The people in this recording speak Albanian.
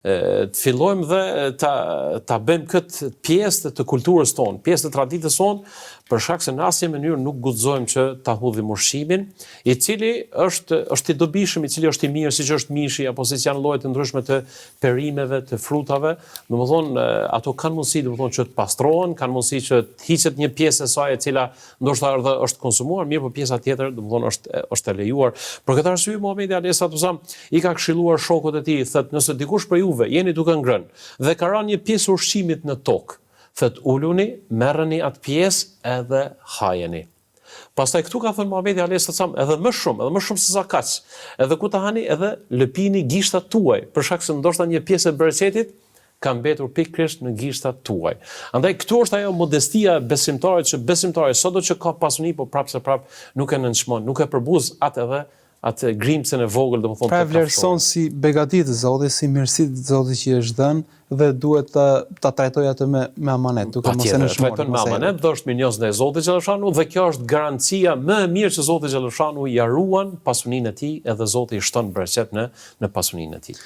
të fillojmë dhe ta bëjmë këtë pjesë të kulturës tonë, pjesë të traditës tonë, për shkak se në asnjë mënyrë nuk guxojmë që ta hudhim ushqimin, i cili është i dobishëm, i cili është i mirë, siç është mishi apo siç janë lloje të ndryshme të perimeve, të frutave. Domethënë ato kanë mundësi domethënë që të pastrohen, kanë mundësi që të hiqet një pjesë e saj e cila ndoshta është konsumuar, mirë, por pjesa tjetër domethënë është e lejuar. Për këtë arsye Muhamedi alayhis salam i ka këshilluar shokut e tij, thotë, nëse dikush për juve jeni duke ngrënë dhe ka rënë një pjesë ushqimit në tokë, thët uluni, merreni atë pjesë edhe hajeni. Pastaj këtu ka thënë Muhamedi alayhis salam edhe më shumë se sa kaq. Edhe ku ta hani edhe lëpini gishtat tuaj, për shkak se ndoshta një pjesë e bereqetit ka mbetur pikërisht në gishtat tuaj. Andaj këtu është ajo modestia e besimtarit, që besimtari sado që ka pasuni, po prapë nuk e nënçmon, nuk e përbuz atë grimcën e vogël, domethënë. Pra vlerëson si begatitë Zotit, si mirësitë të Zotit që i është dhënë dhe duhet ta trajtoj atë me amanet, duke mos e nënçmuar. Trajton me amanet, dhe është mirënjohës ndaj Zotit xhaleshanu, dhe kjo është garancia më e mirë që Zoti xhaleshanu ja ruan pasuninë e tij, edhe Zoti i shton bereqet në pasuninë e tij.